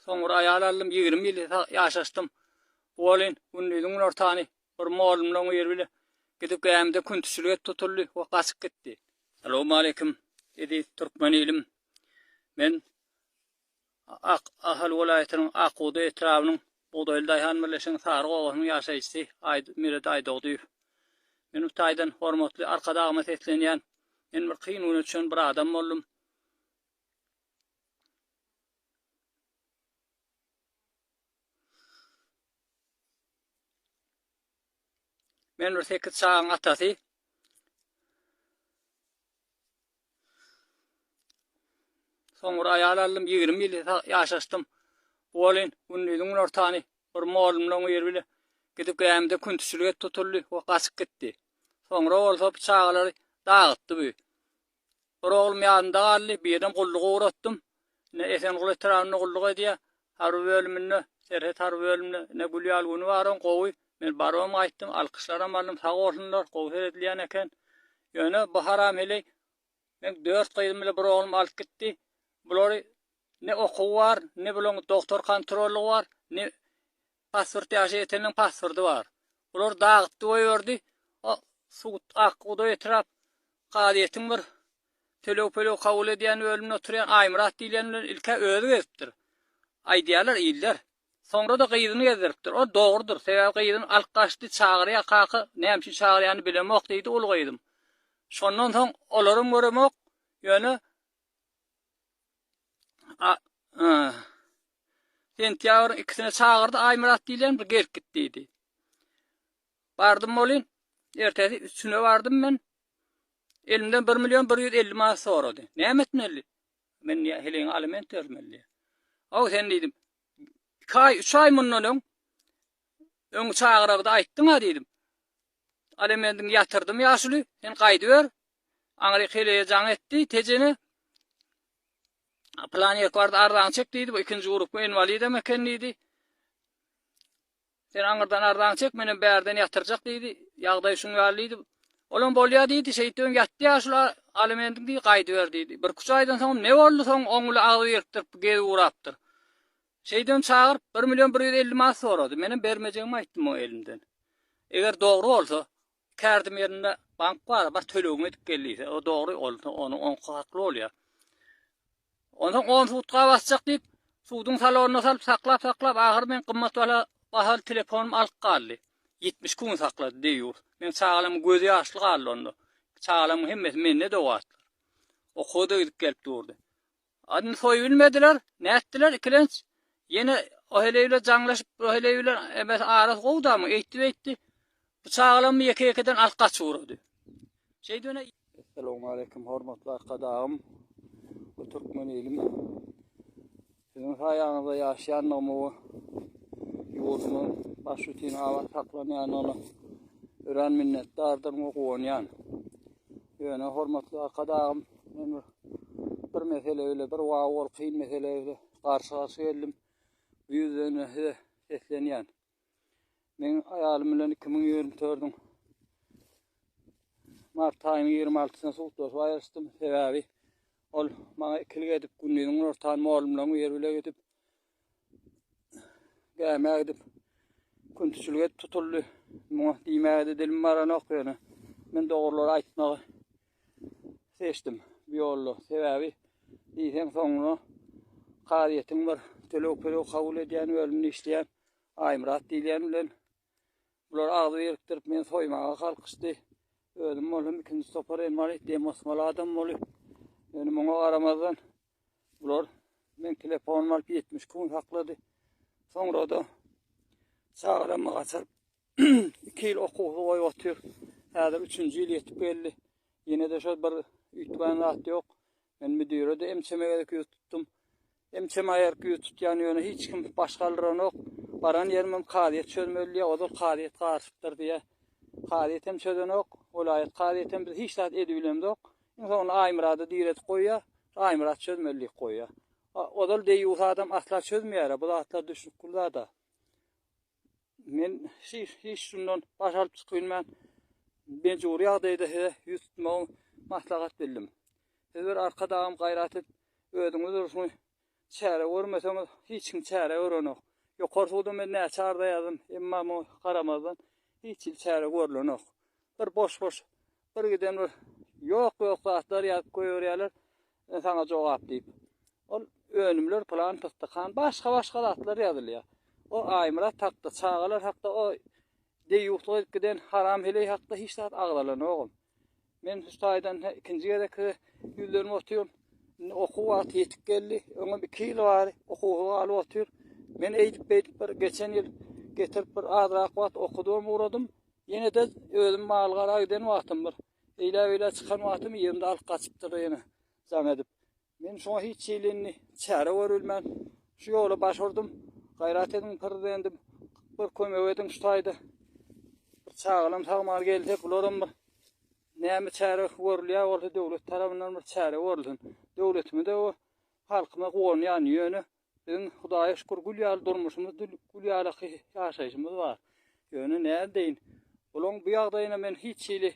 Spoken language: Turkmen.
Sonra ayarlandım 20 yıl yaşaştım. Bolin unnidun ortani bir molumdan yerbile gidip gämde küntüsülüge tutuldu o kaçıp gitti. Assalamu alaykum. Dedi Türkmenilim. Men Ahal vilayetinin Aquda etrafının Buğdaylı Dayhan Birleşen Sarı Ovasının yaşayıcısı Miret Aydoğdu. Men Taydan hormatly arkada agmat etlenýän men bir kyn üçin bir adam boldum. Men bir 8 çağın atasy. Sonra ayarlandım 20 yıl yaşaştım. Bolin unnidun ortany bir molumdan yerbile gidip gämde küntüsülüge tutuldy o kaçıp gitti. Sonra olsa bıçağları dağıttı bu. Bir oğlum yanında galli bir adam kulluğu uğrattım. Ne Esenguly etrafını kulluğu ediye. Harbi bölümünde, Serhet harbi bölümünde ne Gülyal günü varan kovuy. Men barom aytdım, alkışlaram aldım, sağ olsunlar, kovu edilýän eken. Ýöne baharam heley. Men 4 gyýdym bile bir oğlum alyp gitdi. Bulary ne okuw var, ne bilen doktor kontrolü var, ne pasport ýaşy eteniň pasporty var. Bular dağıtdy goýberdi. O Suut Aquda etraf qadiýetiň bir telefon kabul edýän bölümde oturýan Aýmurat diýilen ilke özü gezipdir. Aýdýarlar iller. Sonra da gyýdyny gezdiripdir. O dogrudur. Sebäbi gyýdyn alyp gaçdy, çagyrýa kaky, näme üçin çagyrýany bilemok diýdi, ol gyýdym. Şondan soň olaryň göremok, ýöne sentyabr 2-sine çagyrdy, Aýmurat diýilen bir gelip gitdi diýdi. Bardym bolyn, ertesi 3-üne bardym men. Elimden 1.150.000 manat sorady. Näme etmeli? Men heleň aliment vermeli. O sen diýdim. 2 ay, 3 ay mundan öň çagyragda aýtdyň ha diýdim. Alimentin yatırdım ýaşuly, sen gaýdy ber. Aňry heleýän etdi, tejeni plan ýekardy ardan çek diýdi. Bu ikinji grup invalidem eken diýdi. Sen aňyrdan ardan çek, meni bärden ýatyrjak diýdi. Ýagdaý şuň ýalydy. Olan bolýar diýdi, şeýtön ýatdy ýaşular alimentin diýdi, gaýdy ber diýdi. Bir 3 aýdan soň ne boldy soň oňly agy ýerkdirip geri urapdyr. Şeýdön çagyryp 1.150.000 manat sorady. Menim bermejegimi aýtdym o elimden. Eger dogry bolsa, kärdim ýerinde bank bar, bar tölegini edip gelýär. O dogry bolsa, onu hakly bolýar. Ondan 10 futga basjak diýip, suwdyň salonyna salyp saklap, ahyr men gymmat bahal telefonum alyp galdy. 70 gün saklady diýýär. Men çağalym gözi ýaşly galdy onda. Çağalym hemmet menne dowatdyr. O koda gidip gelip durdy. Adny soy bilmediler, näetdiler ikilenç. Yine o heleyle jaňlaşyp, o heleyle emes aras gowdamy, eýtdi. Bu çağalym ýeke-ýekeden alyp gaçurdy. Şeýdene Assalamu alaykum hormatly arkadaşım. Bu Türkmenilim. Sizin saýanyzda ýaşaýan nomu ýurdumun baş rutini awan saklanýan onu ören minnetdardyr goýanýan. Ýöne hormatly arkadaşım, men bir meseleyle, bir wagol kyn meseleyle garşy geldim. Bu ýüzden seslenýän. Men aýalym bilen 2024-üň mart aýynyň 26-syna suwtda aýyrşdym. Sebäbi ol maňa ikili edip gündüň ortaň molumlaň ýerbile edip gäme edip küntüsülüge tutuldy. Muňa diýmäge dilim baranok ýöne. Men dogruly aýtmagy seçdim bu ýolda. Sebäbi diýsem soňra qadiýetiň bir telefon kabul edýän bölümde işleýän Aýmurat diýilen bilen bular agdy ýerkdirip men soýmaga kalkışdy. Özüm bolum ikinji sopar enmaly demosmal adam bolup. Ýöne muňa garamazdan bular men telefonum alyp 70 gün saklady. Soňra da çağırama gaçyp 2 ýyl okuwdy goýup otyr. Häzir 3-nji ýyl ýetip geldi. Ýene de şo bir üýtgen zat ýok. Men müdüre de emçemege tutdum. Emçemeger tutýan ýöne hiç kim başgalaryn ýok. Baran ýerimem qadiýet çözmeli, o da qadiýet garşypdyr diýe. Qadiýet hem çözen ýok, vilayet qadiýetem biz hiç zat edibilem ýok. Onu Aýmurady diýret goýýar, Aýmurat çözmeli goýýar. O da diýýär adam asla çözmeýär, bu zatlar düşükler da. Men hiç şundan baş alyp çykylmän. Ben juri ýagdaýda ýüztme maslahat bildim. Sizler arkadaşım gayret et, özüňiz duruşmy çäre görmeseňiz hiç kim çäre görenok. Ýokarsuda men näçe arda ýazdım, emma mo garamazdan hiç il çäre görlenok. Bir boş bir giden bir ýok zatlar ýazyp goýýarlar, sana jogap diýip. Ol önümler plan tutdykan başga zatlar ýazylýar. O aýmyra takdy, çağalar hakda o deýýuklyk giden haram hele hakda hiç zat agdalanok. Men Hustaýdan ikinji gereki ýüzlerimi otuýum. Okuw wagty ýetip geldi. Öňe 2 ýyl bary okuw alyp otur. Men eýdip bir geçen ýyl getirip bir azrak wagt okudum, uğradım. Ýene de özüm malgara giden wagtym bir. Eýle çykan wagtym ýerimde alyp gaçypdyr ýene. Zam edip. Men şoňa hiç ýylynny çäre görülmän. Şu ýola başurdum. Gaýrat edim, perdendim. Bir kömek edin Hustaýda. Bir çağılam sagmar geldi, bularam bir. Näme çäre görülýär, bolsa döwlet tarapyndan bir çäre görülsün. Döwletimi de o halkyma goýanýan ýöne bizim Hudaýa şükür gülýär durmuşymyz, gülýär ýaşaýşymyz bar. Ýöne näme deýin? Olaň bu ýagdaýyna men hiç ýyly